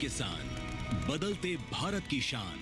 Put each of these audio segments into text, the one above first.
किसान, बदलते भारत की शान।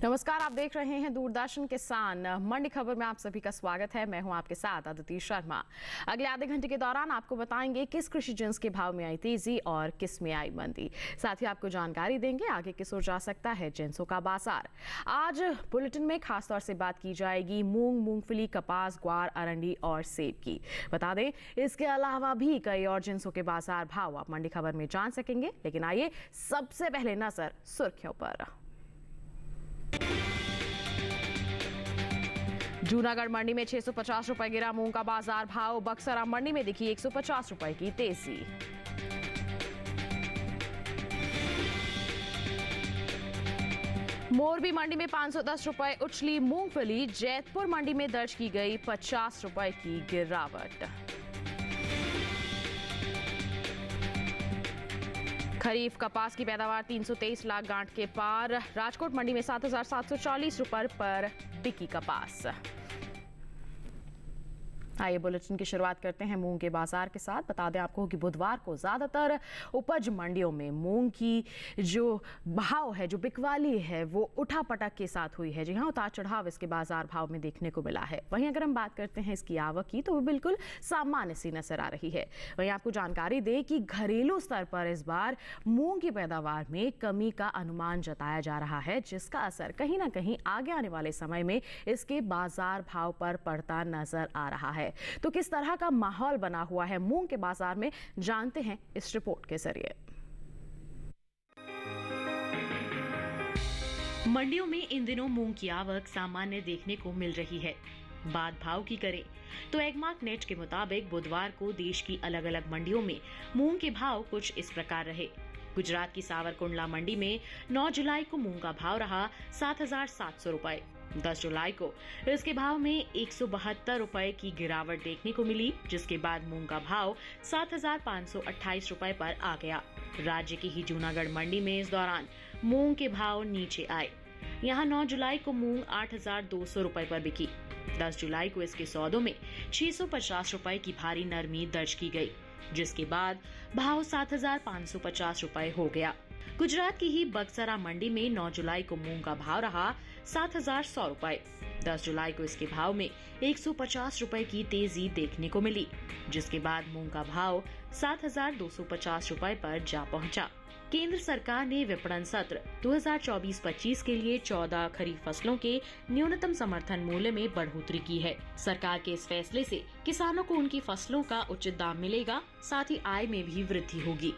नमस्कार, आप देख रहे हैं दूरदर्शन किसान। मंडी खबर में आप सभी का स्वागत है। मैं हूं आपके साथ अदिति शर्मा। अगले आधे घंटे के दौरान आपको बताएंगे किस कृषि जिन्स के भाव में आई तेजी और किस में आई मंदी। साथ ही आपको जानकारी देंगे आगे किस ओर जा सकता है जिन्सों का बाजार। आज बुलेटिन में खासतौर से बात की जाएगी मूंग, मूंगफली, कपास, ग्वार, अरंडी और सेब की। बता दें, इसके अलावा भी कई और जिन्सों के बाजार भाव आप मंडी खबर में जान सकेंगे। लेकिन आइए सबसे पहले नजर सुर्खियों पर। जूनागढ़ मंडी में 650 रुपए गिरा मूंग का बाजार भाव। बक्सर मंडी में दिखी 150 रुपए की तेजी। मोरबी मंडी में 510 रुपए उछली मूंगफली। जैतपुर मंडी में दर्ज की गई 50 रुपए की गिरावट। खरीफ कपास की पैदावार 323 लाख गांठ के पार। राजकोट मंडी में 7,740 रुपए पर बिकी कपास। आइए बुलेटिन की शुरुआत करते हैं मूंग के बाजार के साथ। बता दें आपको कि बुधवार को ज्यादातर उपज मंडियों में मूंग की जो भाव है, जो बिकवाली है, वो उठापटक के साथ हुई है। जी हाँ, उतार चढ़ाव इसके बाजार भाव में देखने को मिला है। वहीं अगर हम बात करते हैं इसकी आवक की, तो वो बिल्कुल सामान्य सी नजर आ रही है। वहीं आपको जानकारी दें कि घरेलू स्तर पर इस बार मूंग की पैदावार में कमी का अनुमान जताया जा रहा है, जिसका असर कहीं ना कहीं आगे आने वाले समय में इसके बाजार भाव पर पड़ता नजर आ रहा है। तो किस तरह का माहौल बना हुआ है मूंग के बाजार में, जानते हैं इस रिपोर्ट के जरिए। मंडियों में इन दिनों मूंग की आवक सामान्य देखने को मिल रही है। बात भाव की करें तो एगमार्क नेट के मुताबिक बुधवार को देश की अलग अलग मंडियों में मूंग के भाव कुछ इस प्रकार रहे। गुजरात की सावरकुंडला मंडी में 9 जुलाई को मूंग का भाव रहा 7,700 रुपए। 10 जुलाई को इसके भाव में 172 रुपए की गिरावट देखने को मिली, जिसके बाद मूंग का भाव 7,528 रुपए पर आ गया। राज्य की ही जूनागढ़ मंडी में इस दौरान मूंग के भाव नीचे आए। यहां 9 जुलाई को मूंग 8,200 रुपए पर बिकी। 10 जुलाई को इसके सौदों में 650 रुपए की भारी नरमी दर्ज की गई, जिसके बाद भाव 7,550 रुपए हो गया। गुजरात की ही बक्सरा मंडी में 9 जुलाई को मूंग का भाव रहा 7,100 रुपए। 10 जुलाई को इसके भाव में 150 रुपए की तेजी देखने को मिली, जिसके बाद मूंग का भाव 7,250 रुपए पर जा पहुंचा। केंद्र सरकार ने विपणन सत्र 2024-25 के लिए 14 खरीफ फसलों के न्यूनतम समर्थन मूल्य में बढ़ोतरी की है। सरकार के इस फैसले से किसानों को उनकी फसलों का उचित दाम मिलेगा, साथ ही आय में भी वृद्धि होगी।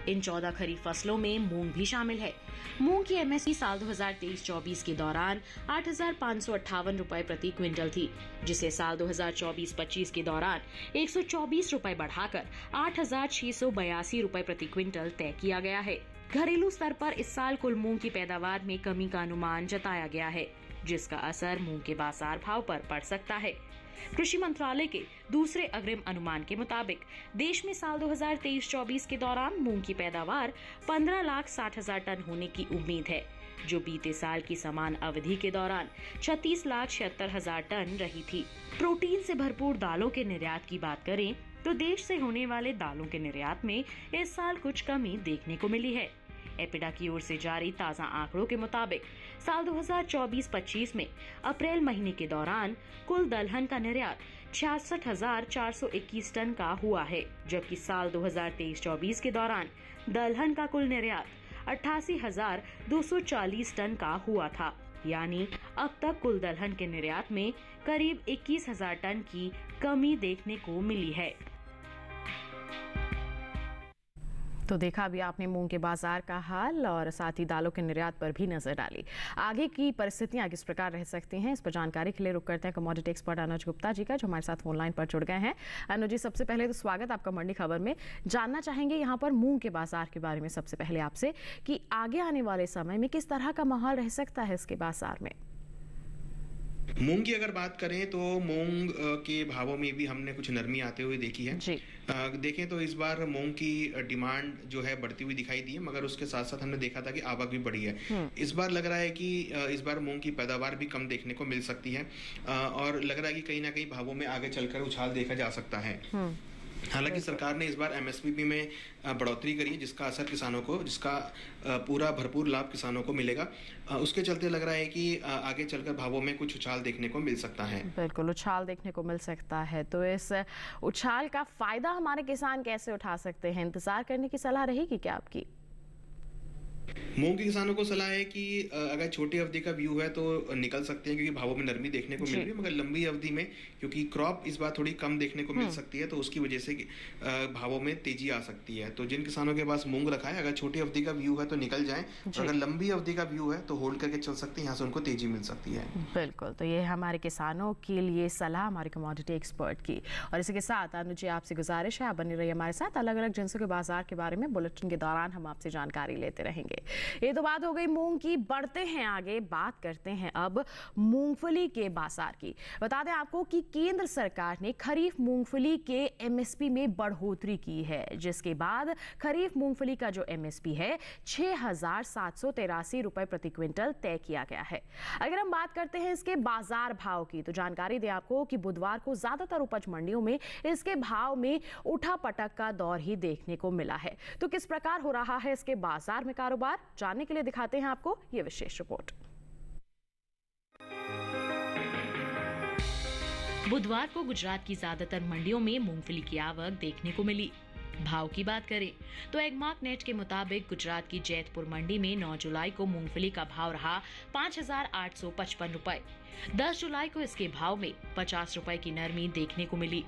इन 14 खरीफ फसलों में मूंग भी शामिल है। मूंग की एमएसपी साल 2023-24 के दौरान 8,558 रुपए प्रति क्विंटल थी, जिसे साल 2024-25 के दौरान 124 रुपए बढ़ाकर 8,682 रुपए प्रति क्विंटल तय किया गया है। घरेलू स्तर पर इस साल कुल मूंग की पैदावार में कमी का अनुमान जताया गया है, जिसका असर मूंग के बाजार भाव पर पड़ सकता है। कृषि मंत्रालय के दूसरे अग्रिम अनुमान के मुताबिक देश में साल 2023-24 के दौरान मूंग की पैदावार 15,60,000 टन होने की उम्मीद है, जो बीते साल की समान अवधि के दौरान 36,76,000 टन रही थी। प्रोटीन से भरपूर दालों के निर्यात की बात करें तो देश से होने वाले दालों के निर्यात में इस साल कुछ कमी देखने को मिली है। एपिडा की ओर से जारी ताजा आंकड़ों के मुताबिक साल 2024-25 में अप्रैल महीने के दौरान कुल दलहन का निर्यात 66,421 टन का हुआ है, जबकि साल 2023-24 के दौरान दलहन का कुल निर्यात 88,240 टन का हुआ था। यानी अब तक कुल दलहन के निर्यात में करीब 21,000 टन की कमी देखने को मिली है। तो देखा अभी आपने मूंग के बाजार का हाल और साथ ही दालों के निर्यात पर भी नजर डाली। आगे की परिस्थितियां किस प्रकार रह सकती हैं, इस पर जानकारी के लिए रुक करते हैं कमोडिटी एक्सपर्ट अनुज गुप्ता जी का, जो हमारे साथ फोन लाइन पर जुड़ गए हैं। अनुज जी, सबसे पहले तो स्वागत आपका मंडी खबर में। जानना चाहेंगे यहाँ पर मूंग के बाजार के बारे में सबसे पहले आपसे कि आगे आने वाले समय में किस तरह का माहौल रह सकता है इसके बाजार में। मूंग की अगर बात करें तो मूंग के भावों में भी हमने कुछ नरमी आते हुए देखी है। जी। देखें तो इस बार मूंग की डिमांड जो है बढ़ती हुई दिखाई दी है, मगर उसके साथ साथ हमने देखा था कि आवक भी बढ़ी है। इस बार लग रहा है कि इस बार मूंग की पैदावार भी कम देखने को मिल सकती है, और लग रहा है कि कहीं ना कहीं भावों में आगे चलकर उछाल देखा जा सकता है। हालांकि सरकार ने इस बार एमएसपी में बढ़ोतरी करी है, जिसका असर किसानों को, जिसका पूरा भरपूर लाभ किसानों को मिलेगा। उसके चलते लग रहा है कि आगे चलकर भावों में कुछ उछाल देखने को मिल सकता है। बिल्कुल उछाल देखने को मिल सकता है। तो इस उछाल का फायदा हमारे किसान कैसे उठा सकते हैं? इंतजार करने की सलाह रहेगी क्या आपकी? मूंग के किसानों को सलाह है कि अगर छोटी अवधि का व्यू है तो निकल सकते हैं, क्योंकि भावों में नरमी देखने को मिल रही है। मगर लंबी अवधि में, क्योंकि क्रॉप इस बार थोड़ी कम देखने को मिल सकती है, तो उसकी वजह से भावों में तेजी आ सकती है। तो जिन किसानों के पास मूंग रखा है, अगर छोटी अवधि का व्यू है तो निकल जाए, और अगर लंबी अवधि का व्यू है तो होल्ड करके चल सकते हैं, यहाँ से उनको तेजी मिल सकती है। बिल्कुल, तो ये हमारे किसानों के लिए सलाह हमारे कमोडिटी एक्सपर्ट की। और इसी के साथ अनुज जी, आपसे गुजारिश है आप बनी रहिए हमारे साथ। अलग अलग जिन्सों के बाजार के बारे में बुलेटिन के दौरान हम आपसे जानकारी लेते रहेंगे। ये तो बात हो गई मूंग की। बढ़ते हैं आगे, बात करते हैं अब मूंगफली के बाजार की। बता दें आपको कि केंद्र सरकार ने खरीफ मूंगफली के एमएसपी में बढ़ोतरी की है, जिसके बाद खरीफ मूंगफली का जो एमएसपी है 6,783 रुपए प्रति क्विंटल तय किया गया है। अगर हम बात करते हैं इसके बाजार भाव की, तो जानकारी दें आपको कि बुधवार को ज्यादातर उपज मंडियों में इसके भाव में उठापटक का दौर ही देखने को मिला है। तो किस प्रकार हो रहा है इसके बाजार में कारोबार, जानने के लिए दिखाते हैं आपको ये विशेष रिपोर्ट। बुधवार को गुजरात की ज्यादातर मंडियों में मूंगफली की आवक देखने को मिली। भाव की बात करें तो एगमार्क नेट के मुताबिक गुजरात की जैतपुर मंडी में 9 जुलाई को मूंगफली का भाव रहा 5,855 रुपए। 10 जुलाई को इसके भाव में 50 रुपए की नरमी देखने को मिली,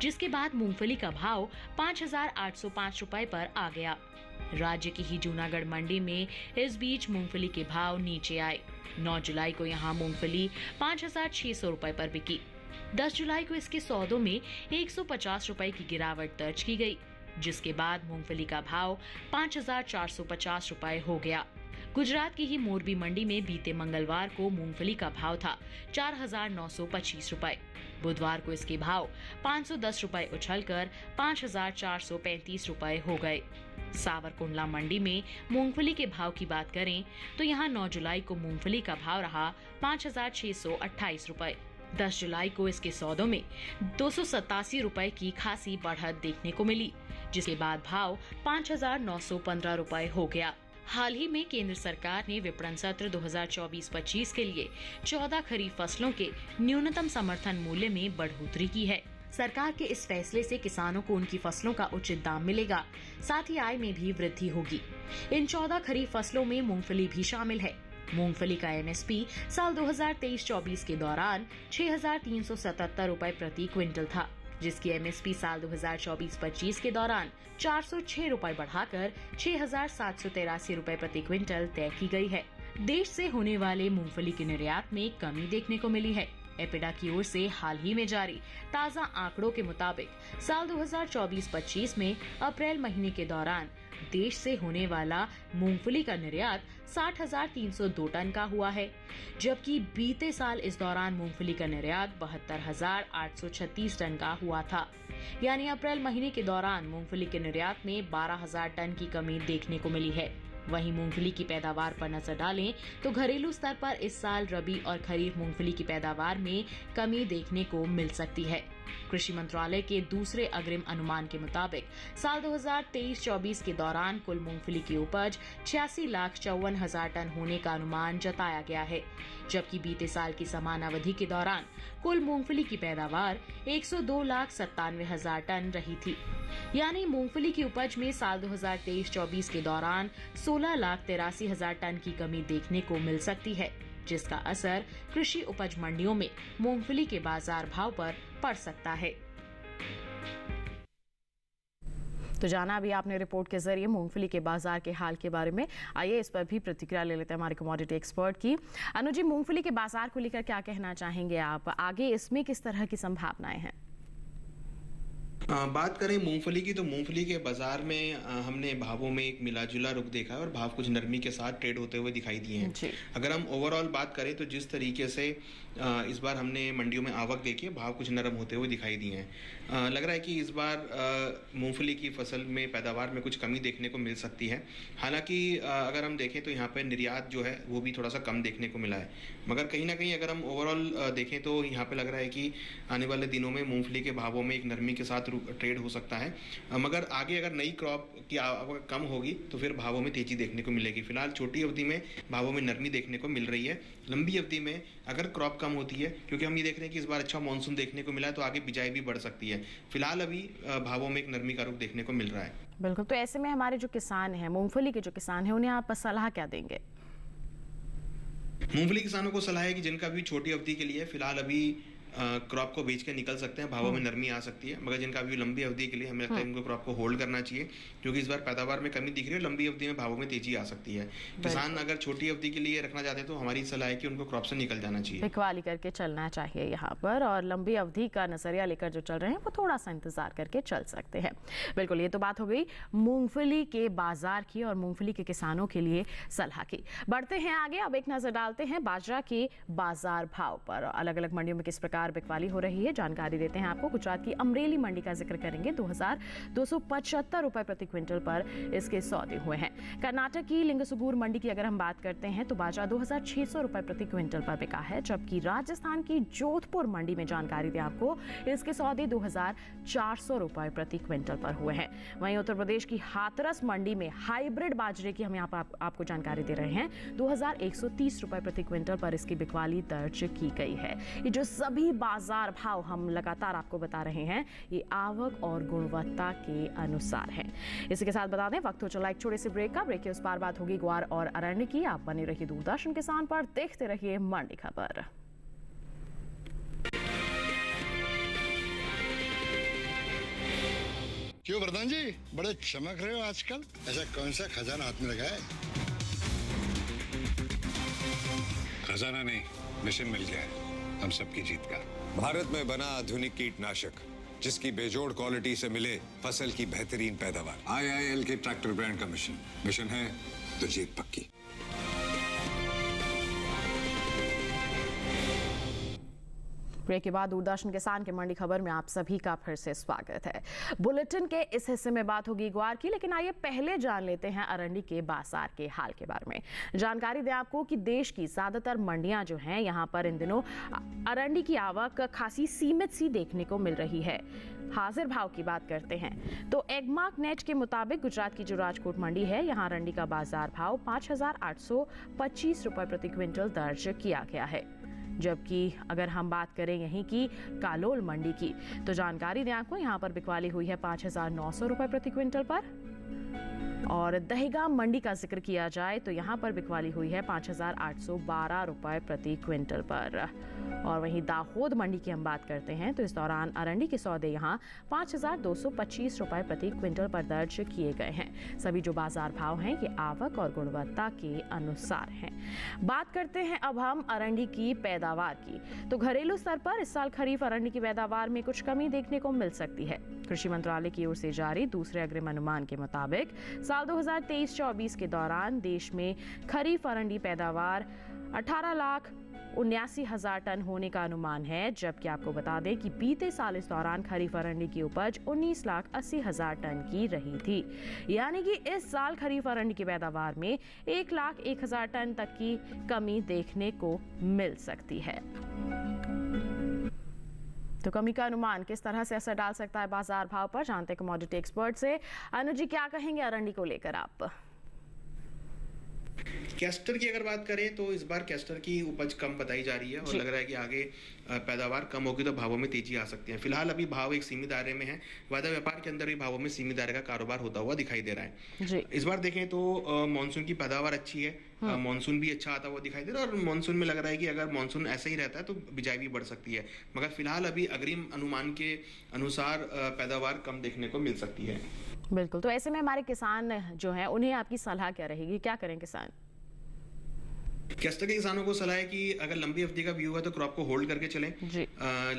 जिसके बाद मूंगफली का भाव 5,805 रुपए पर आ गया। राज्य की ही जूनागढ़ मंडी में इस बीच मूंगफली के भाव नीचे आए। 9 जुलाई को यहां मूंगफली 5,600 रुपए पर बिकी। 10 जुलाई को इसके सौदों में 150 रुपए की गिरावट दर्ज की गई, जिसके बाद मूंगफली का भाव 5,450 रुपए हो गया। गुजरात की ही मोरबी मंडी में बीते मंगलवार को मूंगफली का भाव था 4,925 रुपए। बुधवार को इसके भाव 510 रुपए उछलकर 5,435 रुपए हो गए। सावरकुंडला मंडी में मूंगफली के भाव की बात करें तो यहां 9 जुलाई को मूंगफली का भाव रहा 5,628 रुपए। 10 जुलाई को इसके सौदों में 287 रुपए की खासी बढ़त देखने को मिली, जिसके बाद भाव 5,915 रुपए हो गया। हाल ही में केंद्र सरकार ने विपणन सत्र 2024-25 के लिए 14 खरीफ फसलों के न्यूनतम समर्थन मूल्य में बढ़ोतरी की है। सरकार के इस फैसले से किसानों को उनकी फसलों का उचित दाम मिलेगा, साथ ही आय में भी वृद्धि होगी। इन 14 खरीफ फसलों में मूंगफली भी शामिल है। मूंगफली का एमएसपी साल 2023-24 के दौरान 6,377 रुपए प्रति क्विंटल था, जिसकी एमएसपी साल 2024-25 के दौरान 406 रुपए बढ़ाकर 6,783 रुपए प्रति क्विंटल तय की गई है। देश से होने वाले मूंगफली के निर्यात में कमी देखने को मिली है। एपिडा की ओर से हाल ही में जारी ताजा आंकड़ों के मुताबिक साल 2024-25 में अप्रैल महीने के दौरान देश से होने वाला मूंगफली का निर्यात 60,302 टन का हुआ है, जबकि बीते साल इस दौरान मूंगफली का निर्यात 72,836 टन का हुआ था। यानी अप्रैल महीने के दौरान मूंगफली के निर्यात में 12,000 टन की कमी देखने को मिली है। वहीं मूंगफली की पैदावार पर नजर डालें तो घरेलू स्तर पर इस साल रबी और खरीफ मूंगफली की पैदावार में कमी देखने को मिल सकती है। कृषि मंत्रालय के दूसरे अग्रिम अनुमान के मुताबिक साल 2023-24 के दौरान कुल मूंगफली की उपज 86,54,000 टन होने का अनुमान जताया गया है, जबकि बीते साल की समान अवधि के दौरान कुल मूंगफली की पैदावार 102,97,000 टन रही थी। यानी मूंगफली की उपज में साल 2023-24 के दौरान 16,83,000 टन की कमी देखने को मिल सकती है, जिसका असर कृषि उपज मंडियों में मूंगफली के बाजार भाव पर पड़ सकता है। तो जाना अभी आपने रिपोर्ट के जरिए मूंगफली के बाजार के हाल के बारे में। आइए इस पर भी प्रतिक्रिया ले लेते हैं हमारे कमोडिटी एक्सपर्ट की। अनुज जी, मूंगफली के बाजार को लेकर क्या कहना चाहेंगे आप? आगे इसमें किस तरह की संभावनाएं हैं? बात करें मूंगफली की, तो मूंगफली के बाजार में हमने भावों में एक मिला जुला रुख देखा है और भाव कुछ नरमी के साथ ट्रेड होते हुए दिखाई दिए हैं। अगर हम ओवरऑल बात करें तो जिस तरीके से इस बार हमने मंडियों में आवक देखी है, भाव कुछ नरम होते हुए दिखाई दिए हैं। लग रहा है कि इस बार मूंगफली की फसल में पैदावार में कुछ कमी देखने को मिल सकती है। हालांकि अगर हम देखें तो यहाँ पर निर्यात जो है वो भी थोड़ा सा कम देखने को मिला है, मगर कहीं ना कहीं अगर हम ओवरऑल देखें तो यहाँ पे लग रहा है कि आने वाले दिनों में मूंगफली के भावों में एक नरमी के साथ ट्रेड हो सकता है। मगर आगे अगर नई क्रॉप की आवक कम होगी तो फिर भावों में तेजी देखने को मिलेगी। फिलहाल छोटी अवधि में भावों में नरमी देखने को मिल रही है। लंबी अवधि में अगर क्रॉप कम होती है, क्योंकि हम ये देख रहे हैं कि इस बार अच्छा मानसून देखने को मिला है, तो आगे बिजाई भी बढ़ सकती है। फिलहाल अभी भावों में एक नरमी का रुख देखने को मिल रहा है। बिल्कुल, तो ऐसे में हमारे जो किसान हैं, मूंगफली के जो किसान हैं, उन्हें आप सलाह क्या देंगे? मूंगफली किसानों को सलाह है कि जिनका भी छोटी अवधि के लिए फिलहाल अभी क्रॉप को बेच के निकल सकते हैं, भावों में नरमी आ सकती है। मगर जिनका भी लंबी अवधि के लिए, हमें लगता है इनको क्रॉप को होल्ड करना चाहिए, क्योंकि इस बार पैदावार में कमी दिख रही है। लंबी अवधि में भावों में तेजी आ सकती है। किसान अगर छोटी अवधि के लिए रखना चाहते हैं तो हमारी सलाह है कि उनको क्रॉप से निकल जाना चाहिए, बिकवाली करके चलना चाहिए यहाँ पर। और लंबी अवधि का नजरिया लेकर जो चल रहे हैं वो थोड़ा सा इंतजार करके चल सकते हैं। बिल्कुल, ये तो बात हो गई मूंगफली के बाजार की और मूंगफली के किसानों के लिए सलाह की। बढ़ते हैं आगे, अब एक नजर डालते हैं बाजरा के बाजार भाव पर। अलग अलग मंडियों में किस प्रकार बिकवाली हो रही है, जानकारी देते हैं आपको। गुजरात की अमरेली मंडी का जिक्र करेंगे। 2275 रुपए प्रति क्विंटल पर इसके सौदे हुए हैं। कर्नाटक की लिंगसुगूर मंडी की अगर हम बात करते हैं तो बाजरा 2600 रुपए प्रति क्विंटल पर बिका है, जबकि राजस्थान की जोधपुर मंडी में जानकारी दें आपको, इसके सौदे 2400 रुपए प्रति क्विंटल पर हुए हैं। वहीं उत्तर प्रदेश की हाथरस मंडी में हाइब्रिड बाजरे की हम यहाँ पर आपको जानकारी दे रहे हैं। 2130 रुपए प्रति क्विंटल पर इसकी बिकवाली दर्ज की गई है। ये जो सभी बाजार भाव हम लगातार आपको बता रहे हैं, ये आवक और गुणवत्ता के अनुसार है। इसी के साथ बता दें, वक्त हो चला एक छोटे से ब्रेक का। ब्रेक के उस पार बात होगी ग्वार और अरण्य की। आप बने रहिए दूरदर्शन किसान पर, देखते रहिए मंडी खबर। क्यों प्रधान जी, बड़े चमक रहे हो आजकल? ऐसा कौन सा खजाना हाथ में लगा है? खजाना नहीं, मिशन मिल गया है हम सबकी जीत का। भारत में बना आधुनिक कीटनाशक जिसकी बेजोड़ क्वालिटी से मिले फसल की बेहतरीन पैदावार। IIL के ट्रैक्टर ब्रांड का मिशन है तो जीत पक्की। ब्रेक के बाद दूरदर्शन किसान के मंडी खबर में आप सभी का फिर से स्वागत है। बुलेटिन के इस हिस्से में बात होगी ग्वार की, लेकिन आइए पहले जान लेते हैं अरंडी के बाजार के हाल के बारे में। जानकारी दें आपको कि देश की ज्यादातर मंडियां जो हैं, यहां पर इन दिनों अरंडी की आवक खासी सीमित सी देखने को मिल रही है। हाजिर भाव की बात करते हैं तो एगमार्क नेट के मुताबिक गुजरात की जो राजकोट मंडी है, यहाँ अरंडी का बाजार भाव 5825 रुपए प्रति क्विंटल दर्ज किया गया है। जबकि अगर हम बात करें यहीं की कालोल मंडी की, तो जानकारी दें आपको, यहाँ पर बिकवाली हुई है 5900 रुपए प्रति क्विंटल पर। और दहेगाम मंडी का जिक्र किया जाए तो यहाँ पर बिकवाली हुई है 5812 रुपए प्रति क्विंटल पर। और वहीं दाहोद मंडी की हम बात करते हैं तो इस दौरान अरंडी के सौदे यहाँ 5225 रुपए प्रति क्विंटल पर दर्ज किए गए हैं। सभी जो बाजार भाव हैं ये आवक और गुणवत्ता के अनुसार हैं। बात करते हैं अब हम अरंडी की पैदावार की, तो घरेलू स्तर पर इस साल खरीफ अरंडी की पैदावार में कुछ कमी देखने को मिल सकती है। कृषि मंत्रालय की ओर से जारी दूसरे अग्रिम अनुमान के मुताबिक साल 2023-24 के दौरान देश में खरीफ अरंडी पैदावार 18,79,000 टन होने का अनुमान है, जबकि आपको बता दें कि बीते साल इस दौरान खरीफ अरंडी की उपज 19,80,000 टन की रही थी। यानी कि इस साल खरीफ अरंडी की पैदावार में 1,01,000 टन तक की कमी देखने को मिल सकती है। तो कमी का अनुमान किस तरह से असर डाल सकता है बाजार भाव पर, जानते हैं कमोडिटी एक्सपर्ट से। अनुज जी, क्या कहेंगे अरंडी को लेकर आप? कैस्टर की अगर बात करें तो इस बार कैस्टर की उपज कम बताई जा रही है और लग रहा है कि आगे पैदावार कम होगी तो भावों में तेजी आ सकती है। फिलहाल अभी भाव एक सीमित दायरे में है। वायदा व्यापार के अंदर भी भावों में सीमित दायरे का कारोबार होता हुआ दिखाई दे रहा है जी। इस बार देखें तो मानसून की पैदावार अच्छी है, मानसून भी अच्छा आता हुआ दिखाई दे रहा है और मानसून में लग रहा है कि अगर मानसून ऐसा ही रहता है तो बिजाई भी बढ़ सकती है। मगर फिलहाल अभी अग्रिम अनुमान के अनुसार पैदावार कम देखने को मिल सकती है। बिल्कुल, तो ऐसे में हमारे किसान जो हैं उन्हें आपकी सलाह क्या रहेगी, क्या करें किसान? कैस्टर के किसानों को सलाह है कि अगर लंबी अवधि का व्यू है तो क्रॉप को होल्ड करके चलें। जी।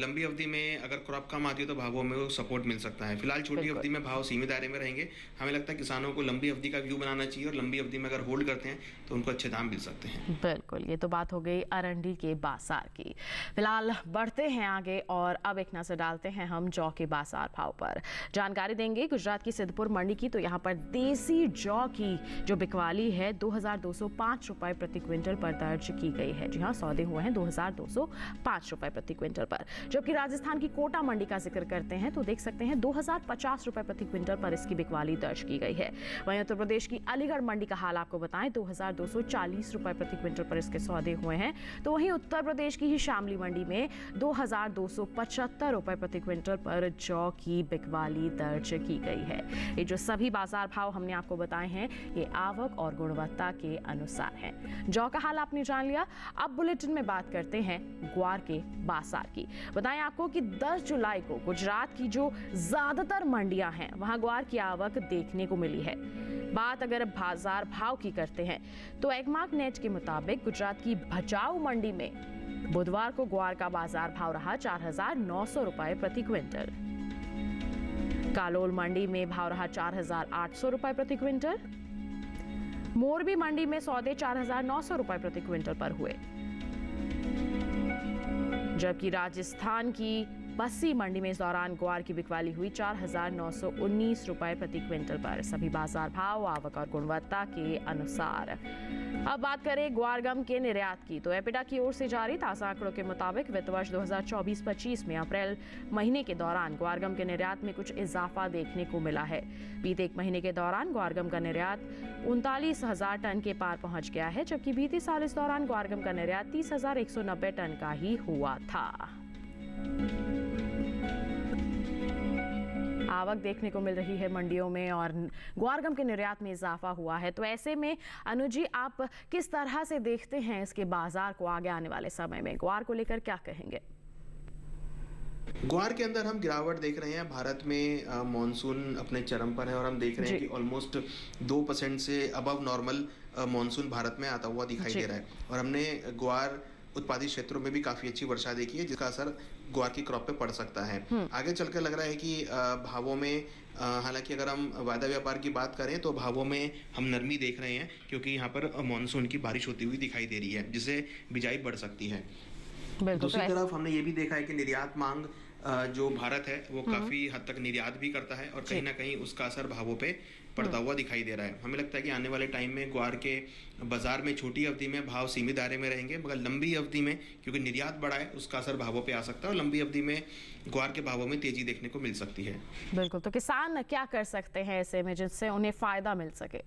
लंबी अवधि में अगर क्रॉप कम आती है तो भावों में वो सपोर्ट मिल सकता है। फिलहाल छोटी अवधि में भाव सीमित दायरे में रहेंगे। हमें लगता है किसानों को लंबी अवधि का व्यू बनाना चाहिए और लंबी अवधि में अगर होल्ड करते हैं तो उनको अच्छे दाम मिल सकते हैं। बिल्कुल, ये तो बात हो गई अरंडी के बाजार की। फिलहाल बढ़ते हैं आगे और अब एक नजर डालते हैं हम जौ के बाजार भाव पर। जानकारी देंगे गुजरात की सिद्धपुर मंडी की। तो यहाँ पर देसी जौ की जो बिकवाली है 2205 रुपए प्रति क्विंटल पर दर्ज की गई है। जी हाँ, सौदे हुए हैं 2205 रुपए प्रति क्विंटल पर। जबकि राजस्थान की कोटा मंडी का जिक्र करते हैं तो देख सकते हैं 2050 रुपए प्रति क्विंटल पर इसकी बिकवाली दर्ज की गई है। वहीं उत्तर प्रदेश की अलीगढ़ मंडी का हाल आपको बताएं 2240 रुपए प्रति क्विंटल पर इसके सौदे हुए हैं। तो वहीं उत्तर प्रदेश की ही शामली मंडी में 2275 रुपए प्रति क्विंटल पर जौ की बिकवाली दर्ज की गई है। ये जो सभी बाजार भाव हमने आपको बताए हैं ये आवक और गुणवत्ता के अनुसार हैं। जौ का हाल आपने जान लिया। अब बुलेटिन में बात करते हैं ग्वार के बाजार की। बताएं आपको कि 10 जुलाई को गुजरात की जो ज्यादातर मंडियां हैं वहां ग्वार की आवक देखने को मिली है। बात अगर बाजार भाव की करते हैं तो एगमार्क नेट के मुताबिक गुजरात की भचाऊ मंडी में बुधवार को ग्वार का बाजार भाव रहा 4900 रुपए प्रति क्विंटल। कालोल मंडी में भाव रहा 4800 रुपए प्रति क्विंटल। मोरबी मंडी में सौदे 4900 रुपए प्रति क्विंटल पर हुए। जबकि राजस्थान की बस्सी मंडी में इस दौरान ग्वार की बिकवाली हुई 4919 रुपए प्रति क्विंटल पर। सभी बाजार भाव आवक और गुणवत्ता के अनुसार। अब बात करें ग्वारगम के निर्यात की तो एपिडा की ओर से जारी ताजा आंकड़ों के मुताबिक वित्त वर्ष 2024-25 में अप्रैल महीने के दौरान ग्वारगम के निर्यात में कुछ इजाफा देखने को मिला है। बीते एक महीने के दौरान ग्वारगम का निर्यात 39,000 टन के पार पहुंच गया है। जबकि बीते साल इस दौरान ग्वारगम का निर्यात 30,190 टन का ही हुआ था। आवक देखने को मिल रही है मंडियों में और ग्वारगम के निर्यात में इजाफा हुआ है। तो ऐसे में अनुज जी, आप किस तरह से देखते हैं इसके बाजार को आगे आने वाले समय में? ग्वार को लेकर क्या कहेंगे? ग्वार के अंदर हम गिरावट देख रहे हैं। भारत में मॉनसून अपने चरम पर है और हम देख रहे हैं कि ऑलमोस्ट 2% से अबव नॉर्मल मॉनसून भारत में आता हुआ दिखाई दे रहा है। और हमने ग्वार उत्पादित क्षेत्रों में भी काफी अच्छी वर्षा देखी है जिसका असर ग्वार की क्रॉप पे पड़ सकता है। आगे चलकर लग रहा है कि भावों में हालांकि अगर हम वायदा व्यापार की बात करें तो भावों में हम नरमी देख रहे हैं क्योंकि यहाँ पर मानसून की बारिश होती हुई दिखाई दे रही है जिससे बिजाई बढ़ सकती है। दूसरी तरफ हमने ये भी देखा है कि निर्यात मांग जो भारत है वो काफी हद तक निर्यात भी करता है और कहीं ना कहीं उसका असर भावों पे पड़ता हुआ दिखाई दे रहा है। हमें लगता है कि आने वाले टाइम में ग्वार के बाजार में छोटी अवधि में भाव सीमित दायरे में रहेंगे, मगर लंबी अवधि में क्योंकि निर्यात बढ़ा है उसका असर भावों पे आ सकता है और लंबी अवधि में ग्वार के भावों में तेजी देखने को मिल सकती है। बिल्कुल, तो किसान क्या कर सकते हैं ऐसे में जिससे उन्हें फायदा मिल सके?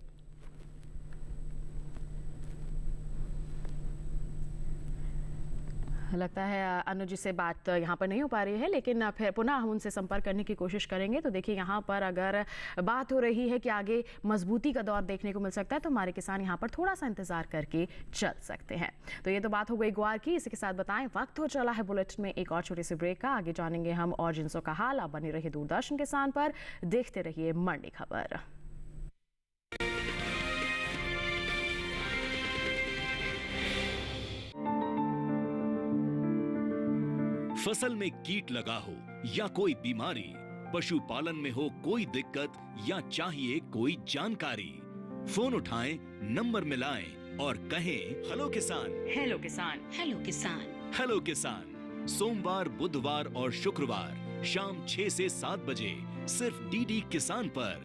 लगता है अनुज जी से बात यहाँ पर नहीं हो पा रही है, लेकिन फिर पुनः हम उनसे संपर्क करने की कोशिश करेंगे। तो देखिए यहाँ पर अगर बात हो रही है कि आगे मजबूती का दौर देखने को मिल सकता है तो हमारे किसान यहाँ पर थोड़ा सा इंतजार करके चल सकते हैं। तो ये तो बात हो गई ग्वार की। इसी के साथ बताएं वक्त हो चला है बुलेटिन में एक और छोटी सी ब्रेक का। आगे जानेंगे हम और जिनसों का हाल। आप बने रहिए दूरदर्शन किसान पर, देखते रहिए मंडी खबर। फसल में कीट लगा हो या कोई बीमारी, पशुपालन में हो कोई दिक्कत या चाहिए कोई जानकारी, फोन उठाएं, नंबर मिलाएं और कहें हेलो किसान। हेलो किसान, हेलो किसान, हेलो किसान। सोमवार, बुधवार और शुक्रवार शाम 6 से 7 बजे सिर्फ डीडी किसान पर।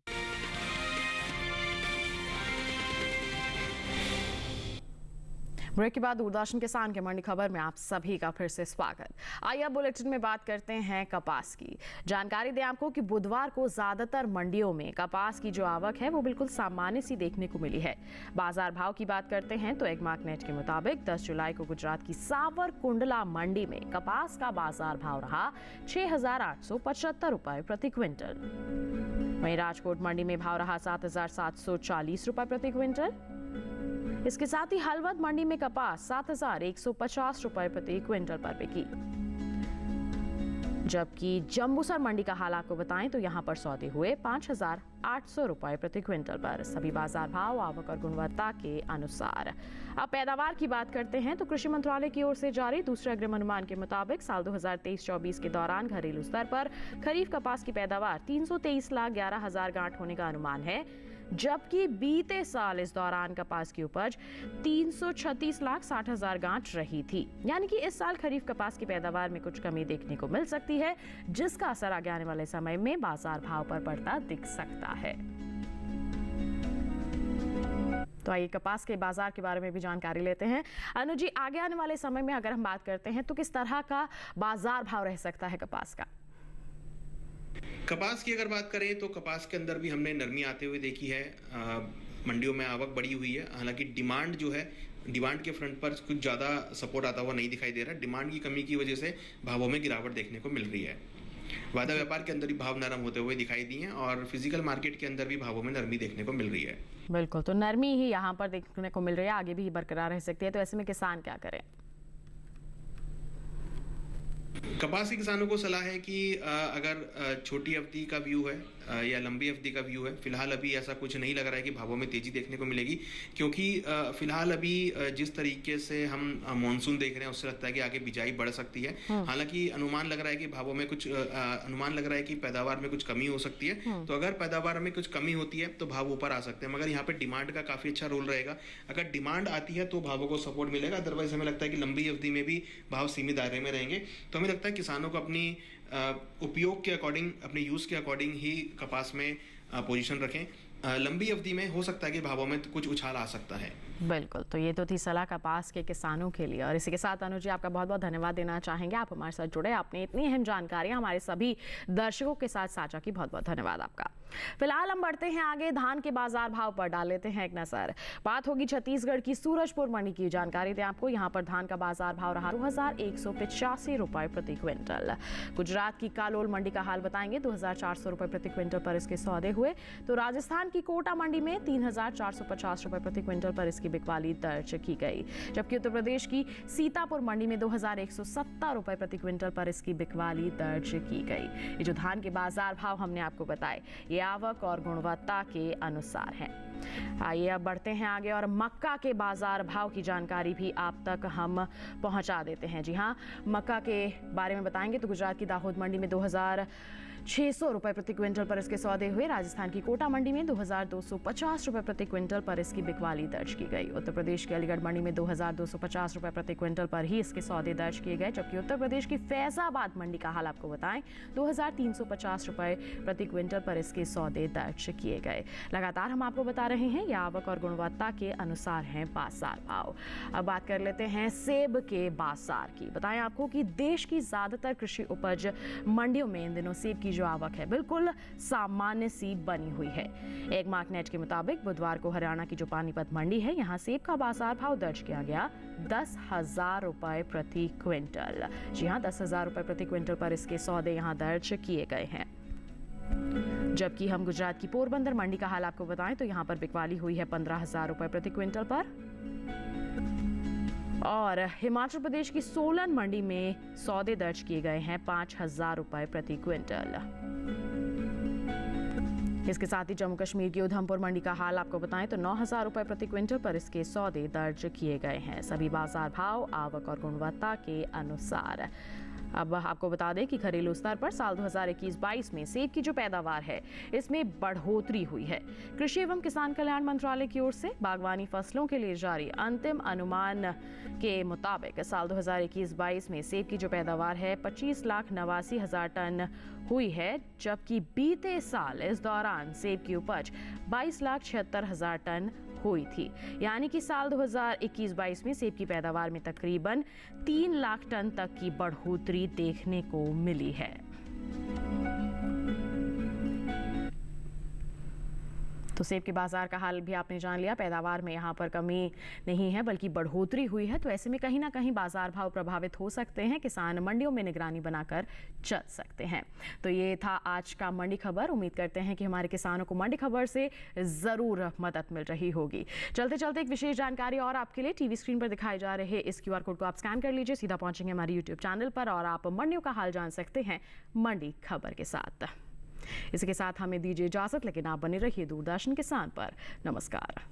ब्रेक के बाद दूरदर्शन किसान के मंडी खबर में आप सभी का फिर से स्वागत। आइए अब बुलेटिन में बात करते हैं कपास की। जानकारी दें आपको कि बुधवार को ज्यादातर मंडियों में कपास की जो आवक है वो बिल्कुल सामान्य सी देखने को मिली है। बाजार भाव की बात करते हैं तो एगमार्क नेट के मुताबिक 10 जुलाई को गुजरात की सावरकुंडला मंडी में कपास का बाजार भाव रहा 6,875 रुपए प्रति क्विंटल। वहीं राजकोट मंडी में भाव रहा 7,740 रुपए प्रति क्विंटल। इसके साथ ही हलवद मंडी में कपास 7,150 रुपए प्रति क्विंटल पर बिकी। जबकि जम्बूसर मंडी का हाल आपको बताएं तो यहां पर सौदे हुए 5,800 रुपए प्रति क्विंटल पर। सभी बाजार भाव आवक और गुणवत्ता के अनुसार। अब पैदावार की बात करते हैं तो कृषि मंत्रालय की ओर से जारी दूसरे अग्रिम अनुमान के मुताबिक साल 2023-24 के दौरान घरेलू स्तर पर खरीफ कपास की पैदावार 323,11,000 गांठ होने का अनुमान है, जबकि बीते साल इस दौरान कपास की उपज 336,60,000 गांठ रही थी। यानी कि इस साल खरीफ कपास की पैदावार में कुछ कमी देखने को मिल सकती है, जिसका असर आगे आने वाले समय में बाजार भाव पर पड़ता दिख सकता है। तो आइए कपास के बाजार के बारे में भी जानकारी लेते हैं। अनुज जी, आगे आने वाले समय में अगर हम बात करते हैं तो किस तरह का बाजार भाव रह सकता है कपास का? कपास की अगर बात करें तो कपास के अंदर भी हमने नरमी आते हुए देखी है। मंडियों में आवक बढ़ी हुई है, हालांकि डिमांड जो है, डिमांड के फ्रंट पर कुछ ज़्यादा सपोर्ट आता हुआ नहीं दिखाई दे रहा। डिमांड की कमी की वजह से भावों में गिरावट देखने को मिल रही है। वायदा व्यापार के अंदर भी भाव नरम होते हुए दिखाई दिए हैं और फिजिकल मार्केट के अंदर भी भावों में नरमी देखने को मिल रही है। बिल्कुल, तो नरमी ही यहाँ पर देखने को मिल रही है, आगे भी बरकरार रह सकती है। तो ऐसे में किसान क्या करें? कपास के किसानों को सलाह है कि अगर छोटी अवधि का व्यू है या लंबी अवधि का व्यू है, फिलहाल अभी ऐसा कुछ नहीं लग रहा है कि भावों में तेजी देखने को मिलेगी, क्योंकि फिलहाल अभी जिस तरीके से हम मॉनसून देख रहे हैं उससे लगता है कि आगे बिजाई बढ़ सकती है। हालांकि अनुमान लग रहा है कि भावों में कुछ अनुमान लग रहा है कि पैदावार में कुछ कमी हो सकती है। तो अगर पैदावार में कुछ कमी होती है तो भाव ऊपर आ सकते हैं, मगर यहाँ पे डिमांड का काफी अच्छा रोल रहेगा। अगर डिमांड आती है तो भावों को सपोर्ट मिलेगा, अदरवाइज हमें लगता है कि लंबी अवधि में भी भाव सीमित दायरे में रहेंगे। तो हमें लगता है किसानों को अपनी उपयोग के अकॉर्डिंग, अपने यूज के अकॉर्डिंग ही कपास में पोजीशन रखें। लंबी अवधि में हो सकता है कि भावों में कुछ उछाल आ सकता है। बिल्कुल, तो ये तो थी सलाह कपास के किसानों के लिए। और इसी के साथ अनुज जी, आपका बहुत बहुत धन्यवाद देना चाहेंगे, आप हमारे साथ जुड़े, आपने इतनी अहम जानकारियां हमारे सभी दर्शकों के साथ साझा की। बहुत बहुत धन्यवाद आपका। फिलहाल हम बढ़ते हैं आगे, धान के बाजार भाव पर डाल लेते हैं एक नजर। बात होगी छत्तीसगढ़ की सूरजपुर मंडी की। जानकारी दें आपको, यहाँ पर धान का बाजार भाव रहा 2,185 रुपए प्रति क्विंटल। गुजरात की कालोल मंडी का हाल बताएंगे, 2,400 रुपए प्रति क्विंटल पर इसके सौदे हुए। तो राजस्थान की कोटा मंडी में 3,450 रुपए प्रति क्विंटल पर इसकी बिकवाली दर्ज की गई, जबकि उत्तर प्रदेश की सीतापुर मंडी में 2,170 रुपए प्रति क्विंटल पर इसकी बिकवाली दर्ज की गई। ये जो धान के बाजार भाव हमने आपको बताए, ये आवक और गुणवत्ता के अनुसार हैं। आइए अब बढ़ते हैं आगे और मक्का के बाजार भाव की जानकारी भी आप तक हम पहुंचा देते हैं। जी हाँ, मक्का के बारे में बताएंगे तो गुजरात की दाहोद मंडी में 2,600 रुपए प्रति क्विंटल पर इसके सौदे हुए। राजस्थान की कोटा मंडी में 2,250 रुपए प्रति क्विंटल पर इसकी बिकवाली दर्ज की गई। उत्तर प्रदेश की अलीगढ़ मंडी में 2,250 रुपए प्रति क्विंटल पर ही इसके सौदे दर्ज किए गए, जबकि उत्तर प्रदेश की फैजाबाद मंडी का हाल आपको बताएं, 2,350 रुपए प्रति क्विंटल पर इसके सौदे दर्ज किए गए। लगातार हम आपको बता रहे हैं, यह आवक और गुणवत्ता के अनुसार हैं बाजार भाव। अब बात कर लेते हैं सेब के बाजार की। बताएं आपको कि देश की ज्यादातर कृषि उपज मंडियों में इन दिनों सेब की जो आवक है बिल्कुल सामान्य सी बनी हुई है। एक मार्कनेट के मुताबिक बुधवार को हरियाणा की जो पानीपत मंडी है, यहाँ सेब का बाजार भाव दर्ज किया गया 10,000 रुपए प्रति क्विंटल। जी हाँ, 10,000 रुपए प्रति क्विंटल पर इसके सौदे यहाँ दर्ज किए गए हैं। जबकि हम गुजरात की पोरबंदर मंडी का हाल आपको बताएं तो यहाँ पर बिकवाली हुई है 15,000 रुपए प्रति क्विंटल पर। और हिमाचल प्रदेश की सोलन मंडी में सौदे दर्ज किए गए हैं 5,000 रुपए प्रति क्विंटल। इसके साथ ही जम्मू कश्मीर की उधमपुर मंडी का हाल आपको बताएं तो 9,000 रुपए प्रति क्विंटल पर इसके सौदे दर्ज किए गए हैं। सभी बाजार भाव आवक और गुणवत्ता के अनुसार। अब आपको बता दें कि घरेलू स्तर पर साल 2021-22 में सेब की जो पैदावार है इसमें बढ़ोतरी हुई है। कृषि एवं किसान कल्याण मंत्रालय की ओर से बागवानी फसलों के लिए जारी अंतिम अनुमान के मुताबिक साल 2021-22 में सेब की जो पैदावार है 25,89,000 टन हुई है, जबकि बीते साल इस दौरान सेब की उपज 22,76,000 टन हुई थी। यानी कि साल 2021-22 में सेब की पैदावार में तकरीबन 3 लाख टन तक की बढ़ोतरी देखने को मिली है। तो सेब के बाजार का हाल भी आपने जान लिया। पैदावार में यहाँ पर कमी नहीं है बल्कि बढ़ोतरी हुई है, तो ऐसे में कहीं ना कहीं बाजार भाव प्रभावित हो सकते हैं। किसान मंडियों में निगरानी बनाकर चल सकते हैं। तो ये था आज का मंडी खबर। उम्मीद करते हैं कि हमारे किसानों को मंडी खबर से ज़रूर मदद मिल रही होगी। चलते चलते एक विशेष जानकारी और आपके लिए। टीवी स्क्रीन पर दिखाए जा रहे इस QR कोड को आप स्कैन कर लीजिए, सीधा पहुंचेंगे हमारे YouTube चैनल पर और आप मंडियों का हाल जान सकते हैं मंडी खबर के साथ। इसके साथ हमें दीजिए इजाजत, लेकिन आप बने रहिए दूरदर्शन किसान पर। नमस्कार।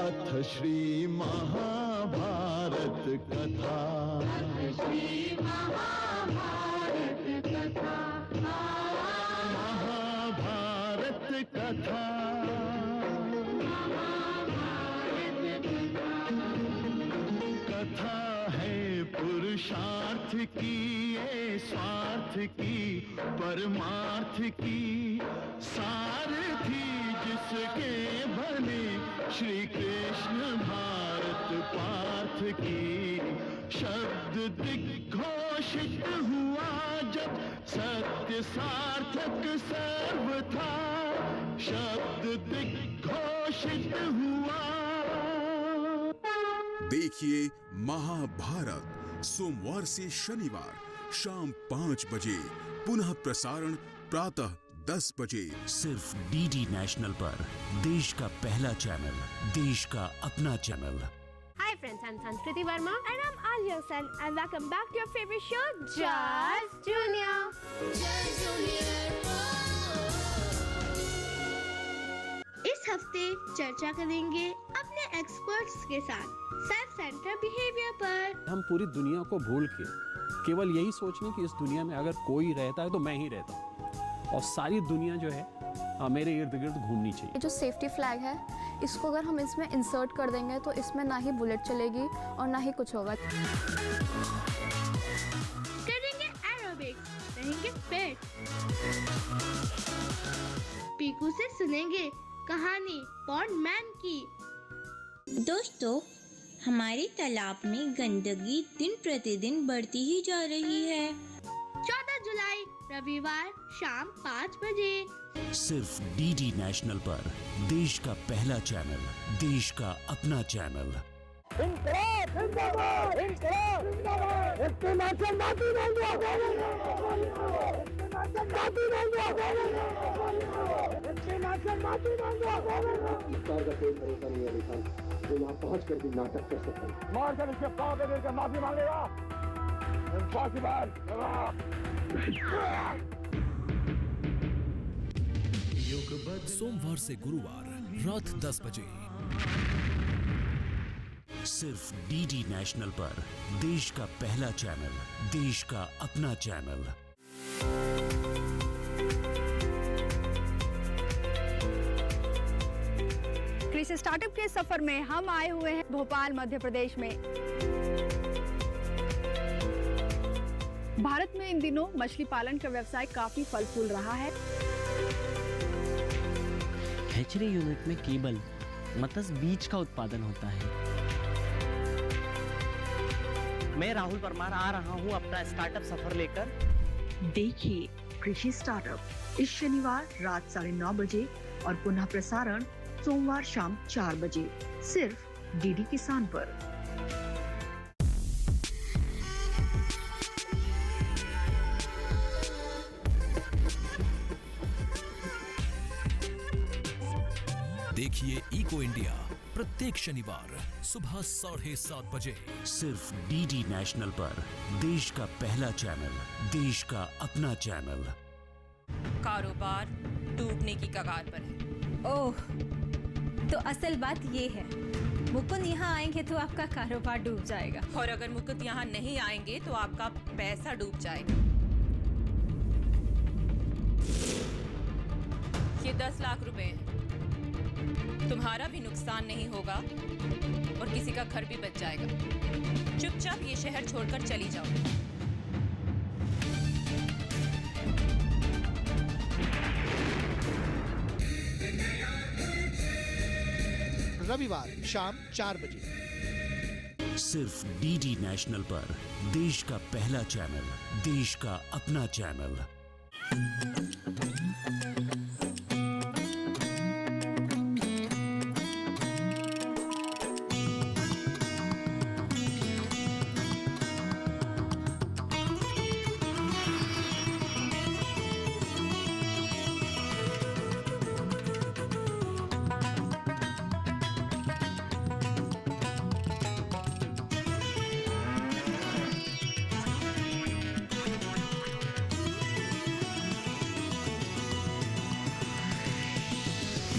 अथ श्री महाभारत कथा, महाभारत कथा, कथा है पुरुषार्थ की, ये स्वार्थ की, परमार्थ की, सारथी जिसके बने श्री कृष्ण भारत पार्थ की। शब्द दिग्घोषित हुआ जब सत्य सार्थक सर्वथा, शब्द दिग्घोषित हुआ। देखिए महाभारत सोमवार से शनिवार शाम 5 बजे, पुनः प्रसारण प्रातः 10 बजे, सिर्फ DD नेशनल पर, देश का पहला चैनल, देश का अपना channel. Hi friends, I'm Sanskriti Verma and I'm Alia Sen and welcome back to your favorite show, Just Junior. इस हफ्ते चर्चा करेंगे अपने एक्सपर्ट्स के साथ सेल्फ सेंटर बिहेवियर पर। हम पूरी दुनिया को भूल के केवल यही सोचने कि इस दुनिया में अगर कोई रहता है तो मैं ही रहता हूँ, और सारी दुनिया जो है मेरे इर्द गिर्द घूमनी चाहिए। जो सेफ्टी फ्लैग है, इसको अगर हम इसमें इंसर्ट कर देंगे तो इसमें ना ही बुलेट चलेगी और ना ही कुछ होगा। करेंगे एरोबिक्स, रहेंगे फिट। पीकू से सुनेंगे कहानी पॉन्डमैन की। दोस्तों, हमारे तालाब में गंदगी दिन प्रतिदिन बढ़ती ही जा रही है। 14 जुलाई रविवार शाम 5 बजे, सिर्फ DD नेशनल पर, देश का पहला चैनल, देश का अपना चैनल। जो यहाँ पहुँच कर भी नाटक कर सकते हैं। मार कर इसके पाँव पे देकर माफी मांगेगा। सोमवार से गुरुवार रात 10 बजे, सिर्फ DD नेशनल पर, देश का पहला चैनल, देश का अपना चैनल। कृषि स्टार्टअप के सफर में हम आए हुए हैं भोपाल मध्य प्रदेश में। भारत में इन दिनों मछली पालन का व्यवसाय काफी फल फूल रहा है। हैचरी यूनिट में केवल मत्स्य बीज का उत्पादन होता है। मैं राहुल परमार आ रहा हूं अपना स्टार्टअप सफर लेकर। देखिए कृषि स्टार्टअप इस शनिवार रात 9:30 बजे और पुनः प्रसारण सोमवार शाम 4 बजे, सिर्फ DD किसान पर। देखिए इको इंडिया प्रत्येक शनिवार सुबह 7:30 बजे, सिर्फ DD नेशनल पर, देश का पहला चैनल, देश का अपना चैनल। कारोबार डूबने की कगार पर है। ओह, तो असल बात ये है, मुकुंद यहाँ आएंगे तो आपका कारोबार डूब जाएगा। और अगर मुकुंद यहाँ नहीं आएंगे तो आपका पैसा डूब जाएगा। ये 10 लाख रुपए हैं। तुम्हारा भी नुकसान नहीं होगा और किसी का घर भी बच जाएगा। चुपचाप ये शहर छोड़कर चली जाओ। हर रविवार शाम 4 बजे। सिर्फ डीडी नेशनल पर, देश का पहला चैनल, देश का अपना चैनल।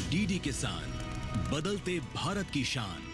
डीडी किसान, बदलते भारत की शान।